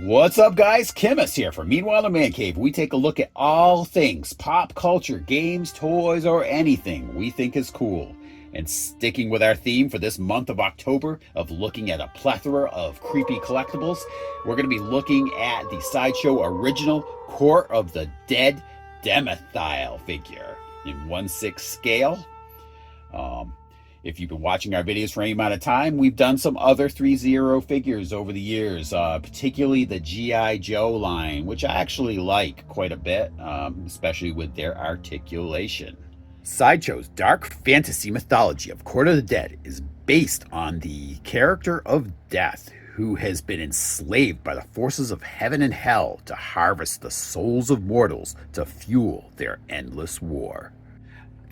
What's up, guys? Chemist here from Meanwhile in Man Cave. We take a look at all things pop culture, games, toys, or anything we think is cool. And sticking with our theme for this month of October of looking at a plethora of creepy collectibles, we're going to be looking at the Sideshow original Court of the Dead Demithyle figure in 1/6 scale. If you've been watching our videos for any amount of time, we've done some other 3-0 figures over the years, particularly the G.I. Joe line, which I actually like quite a bit, especially with their articulation. Sideshow's dark fantasy mythology of Court of the Dead is based on the character of Death, who has been enslaved by the forces of heaven and hell to harvest the souls of mortals to fuel their endless war.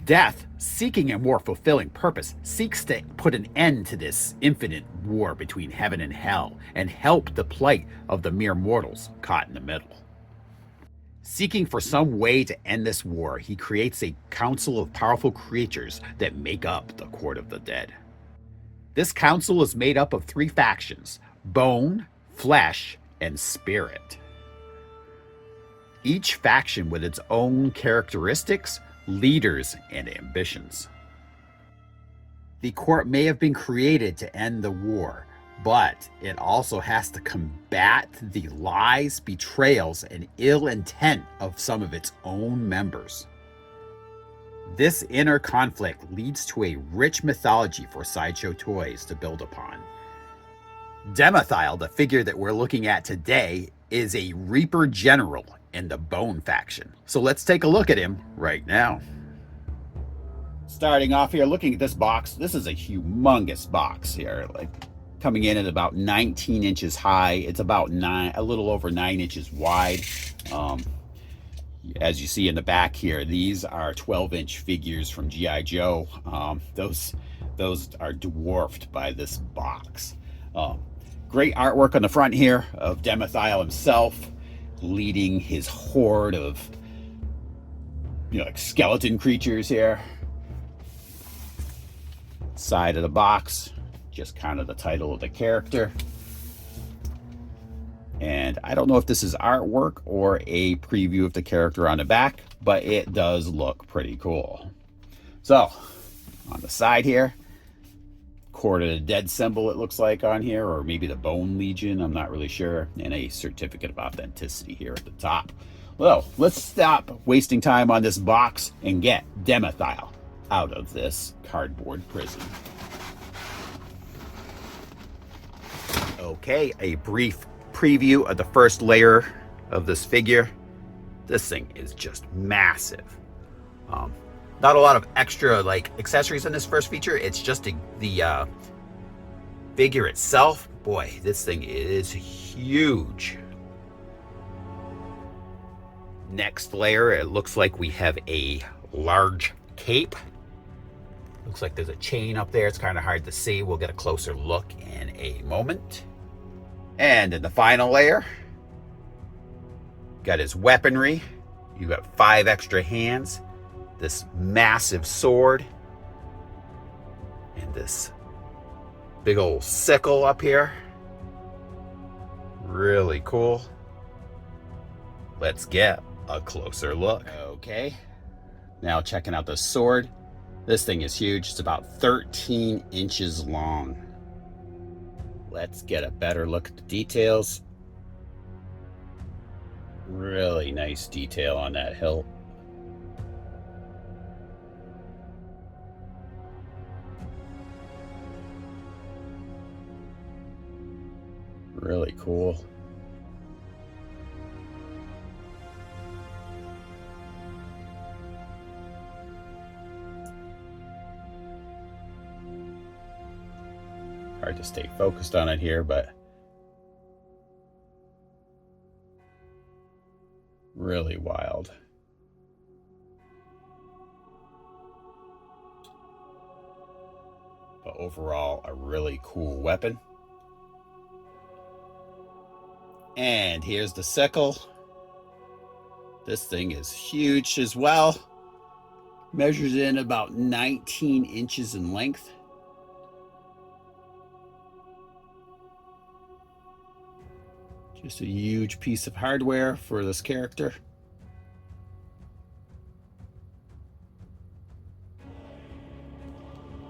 Death, seeking a more fulfilling purpose, seeks to put an end to this infinite war between heaven and hell and help the plight of the mere mortals caught in the middle. Seeking for some way to end this war, he creates a council of powerful creatures that make up the Court of the Dead. This council is made up of 3 factions: bone, flesh, and spirit. Each faction with its own characteristics, leaders, and ambitions. The court may have been created to end the war, but it also has to combat the lies, betrayals, and ill intent of some of its own members. This inner conflict leads to a rich mythology for Sideshow toys to build upon. Demithyle, the figure that we're looking at today, is a Reaper General in the Bone faction. So let's take a look at him right now. Starting off here, looking at this box, this is a humongous box here, like coming in at about 19 inches high. It's about a little over 9 inches wide. As you see in the back here, these are 12-inch figures from G.I. Joe. Those are dwarfed by this box. Great artwork on the front here of Demithyle himself leading his horde of, like skeleton creatures here. Side of the box, just kind of the title of the character. And I don't know if this is artwork or a preview of the character on the back, but it does look pretty cool. So, on the side here, Court of the Dead symbol it looks like on here, or maybe the Bone Legion, I'm not really sure, and a certificate of authenticity here at the top. Well, let's stop wasting time on this box and get Demithyle out of this cardboard prison. Okay, a brief preview of the first layer of this figure. This thing is just massive. Not a lot of extra accessories in this first feature. It's just the figure itself. Boy, this thing is huge. Next layer, it looks like we have a large cape. Looks like there's a chain up there. It's kind of hard to see. We'll get a closer look in a moment. And in the final layer, got his weaponry. You got 5 extra hands, this massive sword, and this big old sickle up here. Really cool. Let's get a closer look. Okay, now checking out the sword. This thing is huge. It's about 13 inches long. Let's get a better look at the details. Really nice detail on that hilt. Really cool. Hard to stay focused on it here, but really wild. But overall, a really cool weapon. And here's the sickle. This thing is huge as well. Measures in about 19 inches in length. Just a huge piece of hardware for this character.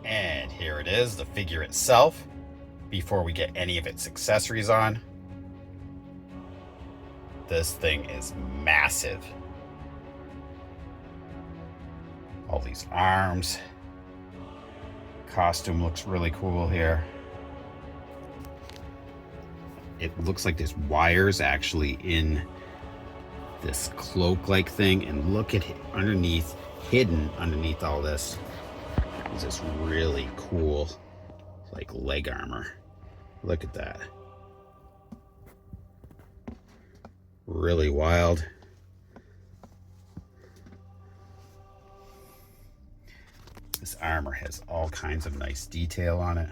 And here it is, the figure itself, before we get any of its accessories on. This thing is massive. All these arms. Costume looks really cool here. It looks like there's wires actually in this cloak-like thing, and look at it underneath, hidden underneath all this, is this really cool, like, leg armor. Look at that. Really wild. This armor has all kinds of nice detail on it.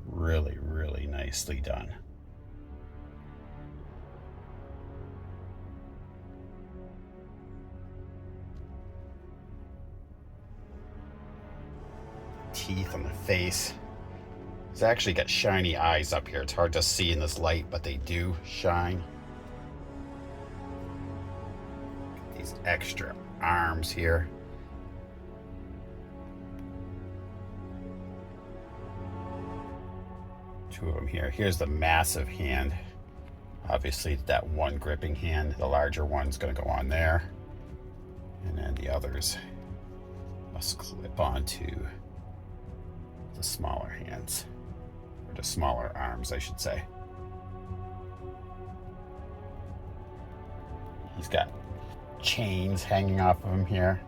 Really, really nicely done. Teeth on the face. It's actually got shiny eyes up here. It's hard to see in this light, but they do shine. These extra arms here. Two of them here. Here's the massive hand. Obviously that one gripping hand, the larger one's going to go on there. And then the others must clip onto the smaller hands. Or the smaller arms, I should say. He's got chains hanging off of him here.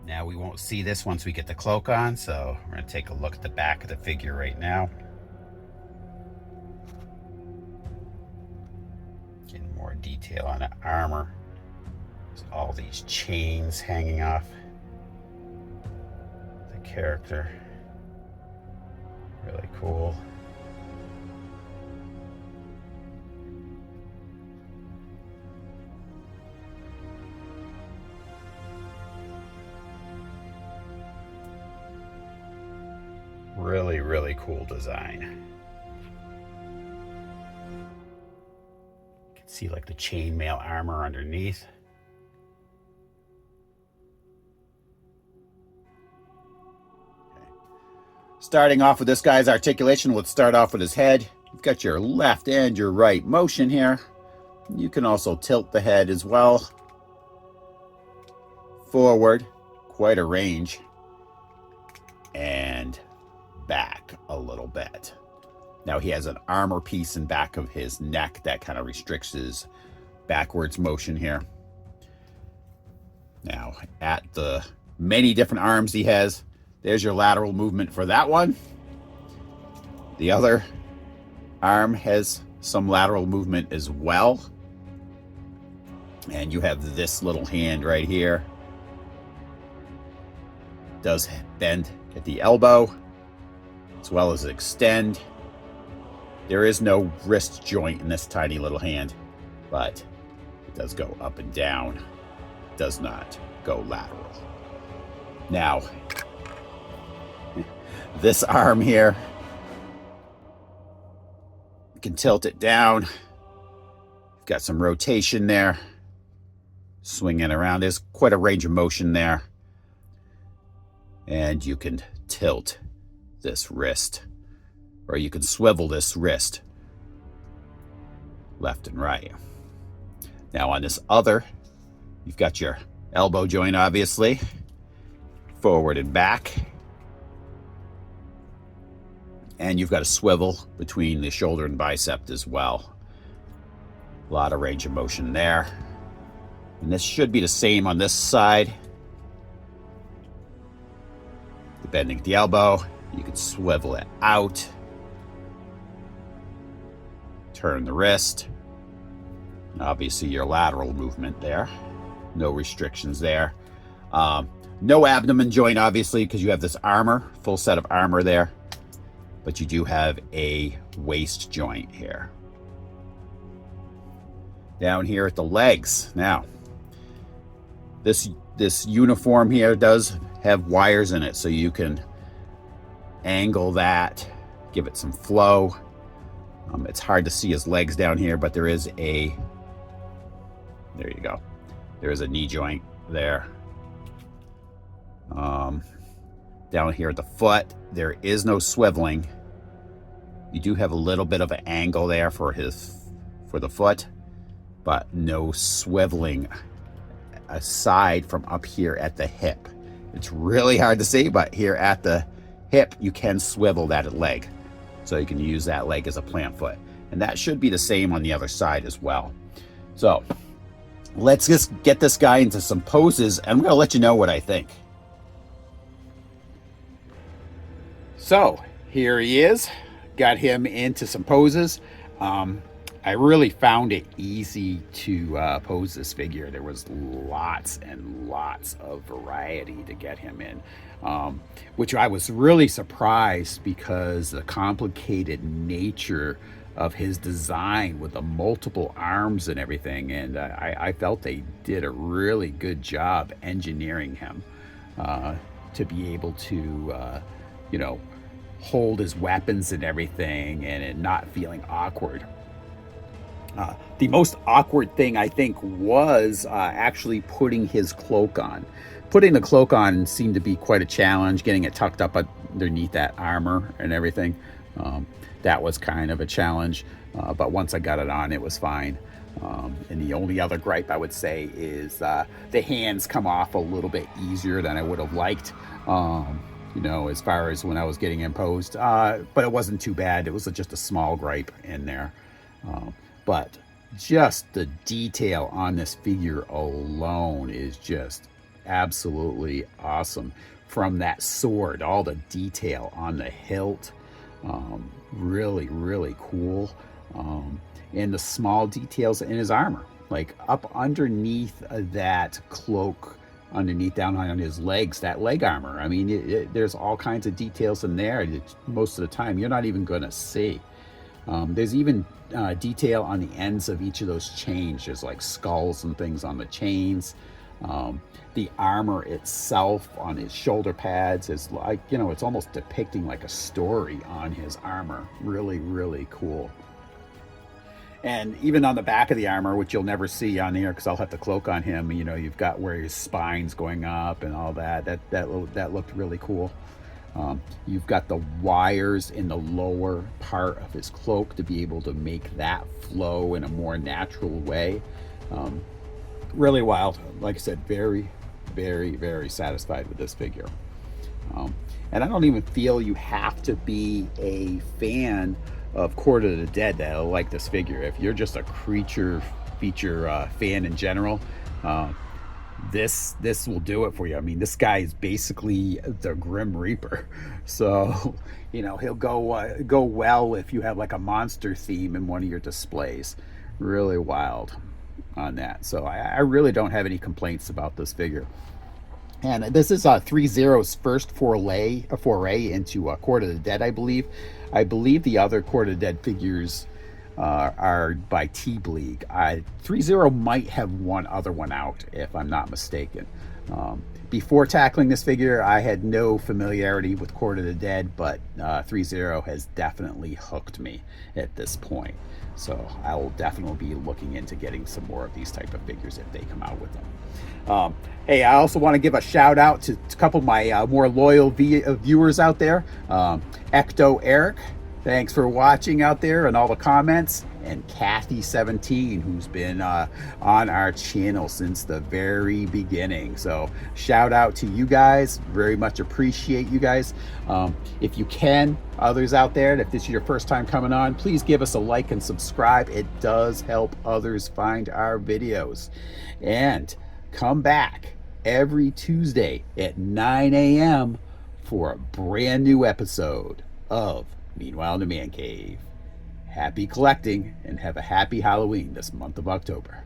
Now we won't see this once we get the cloak on, so we're going to take a look at the back of the figure right now. Getting more detail on the armor. There's all these chains hanging off the character. Really cool. Really, really cool design. You can see like the chainmail armor underneath. Okay. Starting off with this guy's articulation, let's start off with his head. You've got your left and your right motion here. You can also tilt the head as well. Forward, quite a range. And back a little bit. Now he has an armor piece in back of his neck that kind of restricts his backwards motion here. Now at the many different arms he has, there's your lateral movement for that one. The other arm has some lateral movement as well. And you have this little hand right here. Does bend at the elbow, as well as extend. There is no wrist joint in this tiny little hand, but it does go up and down. It does not go lateral. Now, this arm here, you can tilt it down. You've got some rotation there. Swinging around. There's quite a range of motion there. And you can tilt this wrist, or you can swivel this wrist left and right. Now on this other, you've got your elbow joint, obviously, forward and back, and you've got a swivel between the shoulder and bicep as well. A lot of range of motion there. And this should be the same on this side. The bending at the elbow. You can swivel it out, turn the wrist, and obviously your lateral movement there. No restrictions there. No abdomen joint, obviously, because you have this armor, full set of armor there, but you do have a waist joint here. Down here at the legs. Now, this uniform here does have wires in it, so you can angle that, give it some flow. It's hard to see his legs down here, but there is there you go. There is a knee joint there. Down here at the foot, there is no swiveling. You do have a little bit of an angle there for the foot, but no swiveling aside from up here at the hip. It's really hard to see, but here at the hip, you can swivel that leg. So you can use that leg as a plant foot. And that should be the same on the other side as well. So let's just get this guy into some poses, and I'm gonna let you know what I think. So here he is, got him into some poses. I really found it easy to pose this figure. There was lots and lots of variety to get him in, which I was really surprised because the complicated nature of his design with the multiple arms and everything. And I felt they did a really good job engineering him to be able to, you know, hold his weapons and everything and it not feeling awkward. The most awkward thing, I think, was actually putting his cloak on. Putting the cloak on seemed to be quite a challenge, getting it tucked up underneath that armor and everything. That was kind of a challenge, but once I got it on, it was fine. And the only other gripe I would say is the hands come off a little bit easier than I would have liked, you know, as far as when I was getting imposed. But it wasn't too bad. It was just a small gripe in there. But just the detail on this figure alone is just absolutely awesome. From that sword, all the detail on the hilt, really, really cool. And the small details in his armor, like up underneath that cloak, underneath down on his legs, that leg armor. I mean, there's all kinds of details in there that most of the time you're not even gonna see. There's even detail on the ends of each of those chains. There's like skulls and things on the chains. The armor itself on his shoulder pads is like, you know, it's almost depicting like a story on his armor. Really, really cool. And even on the back of the armor, which you'll never see on here because I'll have the cloak on him, you know, you've got where his spine's going up and all that. That looked really cool. You've got the wires in the lower part of his cloak to be able to make that flow in a more natural way. Really wild. Like I said, very, very, very satisfied with this figure. And I don't even feel you have to be a fan of Court of the Dead that'll like this figure. If you're just a creature feature fan in general, this will do it for you. I mean, this guy is basically the Grim Reaper, so you know he'll go well if you have like a monster theme in one of your displays. Really wild on that. So I really don't have any complaints about this figure. And this is 3-0's first foray into Court of the Dead, I believe. I believe the other Court of the Dead figures are by T-Bleak. 3-0 might have one other one out, if I'm not mistaken. Before tackling this figure, I had no familiarity with Court of the Dead, but 3-0 has definitely hooked me at this point. So I will definitely be looking into getting some more of these type of figures if they come out with them. Hey, I also want to give a shout out to a couple of my more loyal viewers out there. Ecto Eric, thanks for watching out there and all the comments. And Kathy17, who's been on our channel since the very beginning. So shout out to you guys. Very much appreciate you guys. If you can, others out there, if this is your first time coming on, please give us a like and subscribe. It does help others find our videos. And come back every Tuesday at 9 a.m. for a brand new episode of Meanwhile in the Man Cave. Happy collecting and have a happy Halloween this month of October.